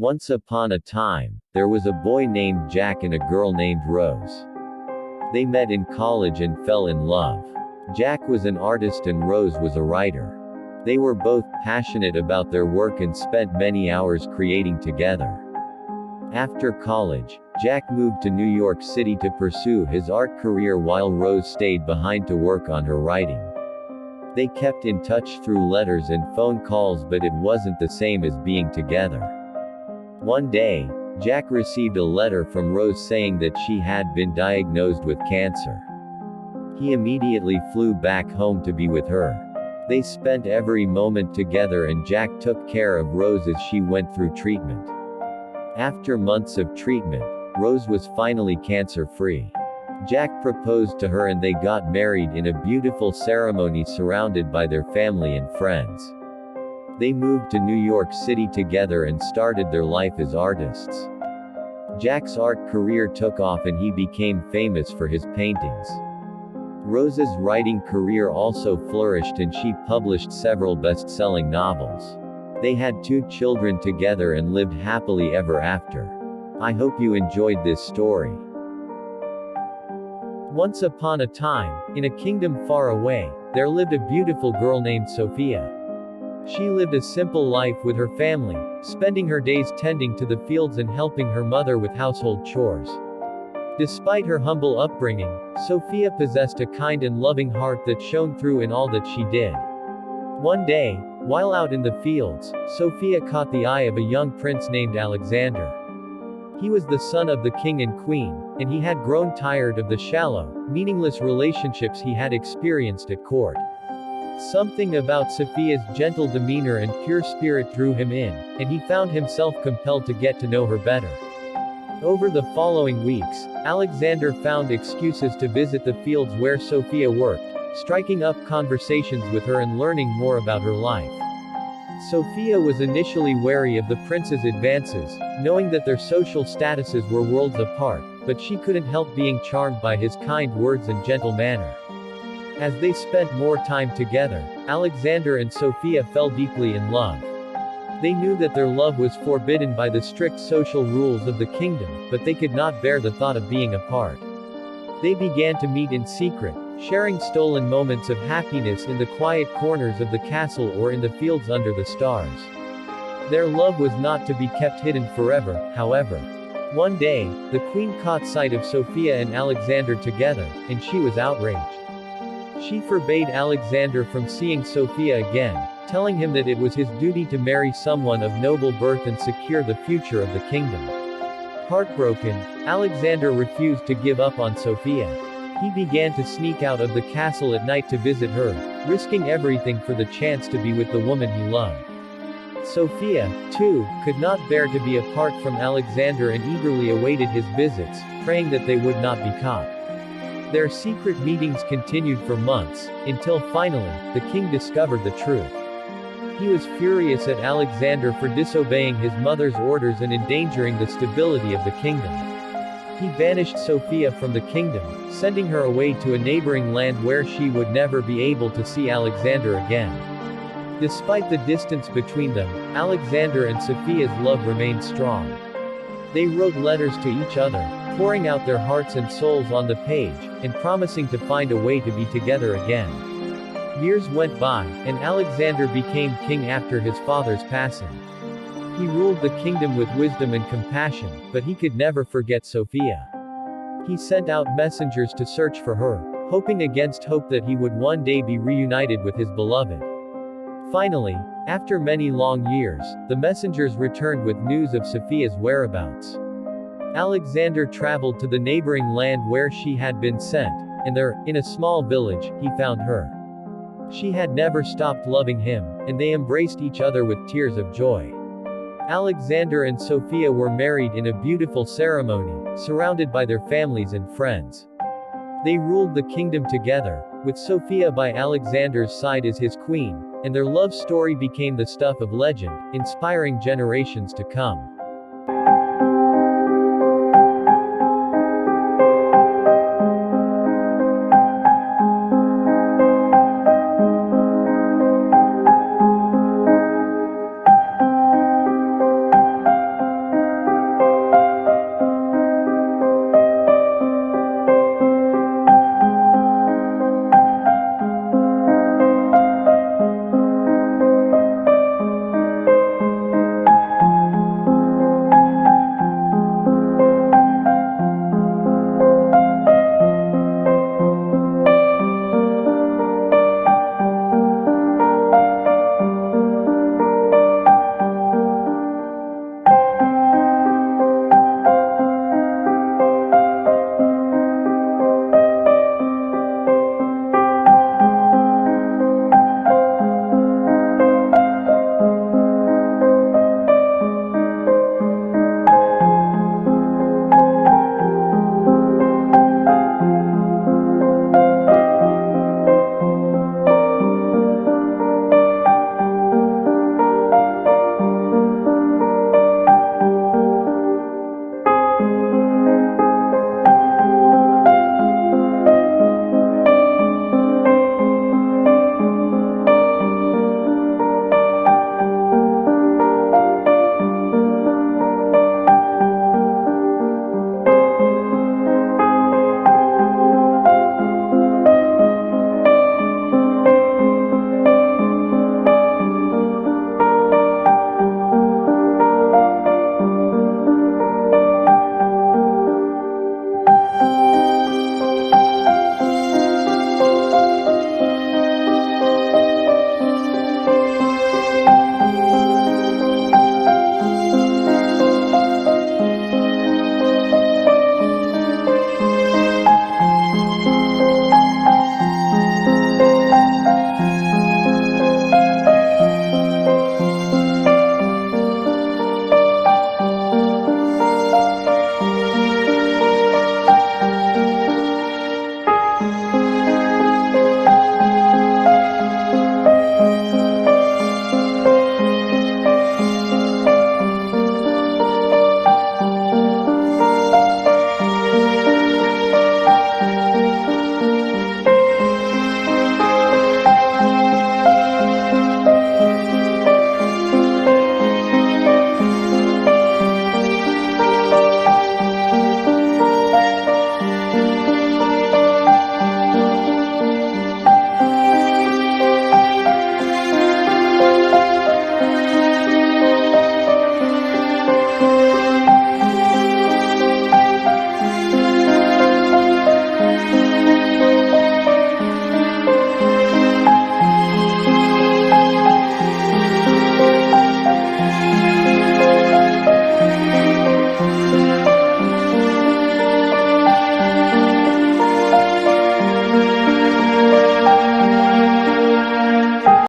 Once upon a time, there was a boy named Jack and a girl named Rose. They met in college and fell in love. Jack was an artist and Rose was a writer. They were both passionate about their work and spent many hours creating together. After college, Jack moved to New York City to pursue his art career while Rose stayed behind to work on her writing. They kept in touch through letters and phone calls, but it wasn't the same as being together. One day, Jack received a letter from Rose saying that she had been diagnosed with cancer. He immediately flew back home to be with her. They spent every moment together and Jack took care of Rose as she went through treatment. After months of treatment, Rose was finally cancer-free. Jack proposed to her and they got married in a beautiful ceremony surrounded by their family and friends. They moved to New York City together and started their life as artists. Jack's art career took off and he became famous for his paintings. Rose's writing career also flourished and she published several best-selling novels. They had 2 children together and lived happily ever after. I hope you enjoyed this story. Once upon a time, in a kingdom far away, there lived a beautiful girl named Sophia. She lived a simple life with her family, spending her days tending to the fields and helping her mother with household chores. Despite her humble upbringing, Sophia possessed a kind and loving heart that shone through in all that she did. One day, while out in the fields, Sophia caught the eye of a young prince named Alexander. He was the son of the king and queen, and he had grown tired of the shallow, meaningless relationships he had experienced at court. Something about Sophia's gentle demeanor and pure spirit drew him in, and he found himself compelled to get to know her better. Over the following weeks, Alexander found excuses to visit the fields where Sophia worked, striking up conversations with her and learning more about her life. Sophia was initially wary of the prince's advances, knowing that their social statuses were worlds apart, but she couldn't help being charmed by his kind words and gentle manner. As they spent more time together, Alexander and Sophia fell deeply in love. They knew that their love was forbidden by the strict social rules of the kingdom, but they could not bear the thought of being apart. They began to meet in secret, sharing stolen moments of happiness in the quiet corners of the castle or in the fields under the stars. Their love was not to be kept hidden forever, however. One day, the queen caught sight of Sophia and Alexander together, and she was outraged. She forbade Alexander from seeing Sophia again, telling him that it was his duty to marry someone of noble birth and secure the future of the kingdom. Heartbroken, Alexander refused to give up on Sophia. He began to sneak out of the castle at night to visit her, risking everything for the chance to be with the woman he loved. Sophia, too, could not bear to be apart from Alexander and eagerly awaited his visits, praying that they would not be caught. Their secret meetings continued for months, until finally, the king discovered the truth. He was furious at Alexander for disobeying his mother's orders and endangering the stability of the kingdom. He banished Sophia from the kingdom, sending her away to a neighboring land where she would never be able to see Alexander again. Despite the distance between them, Alexander and Sophia's love remained strong. They wrote letters to each other, pouring out their hearts and souls on the page, and promising to find a way to be together again. Years went by, and Alexander became king after his father's passing. He ruled the kingdom with wisdom and compassion, but he could never forget Sophia. He sent out messengers to search for her, hoping against hope that he would one day be reunited with his beloved. Finally, after many long years, the messengers returned with news of Sophia's whereabouts. Alexander traveled to the neighboring land where she had been sent, and there, in a small village, he found her. She had never stopped loving him, and they embraced each other with tears of joy. Alexander and Sophia were married in a beautiful ceremony, surrounded by their families and friends. They ruled the kingdom together, with Sophia by Alexander's side as his queen, and their love story became the stuff of legend, inspiring generations to come.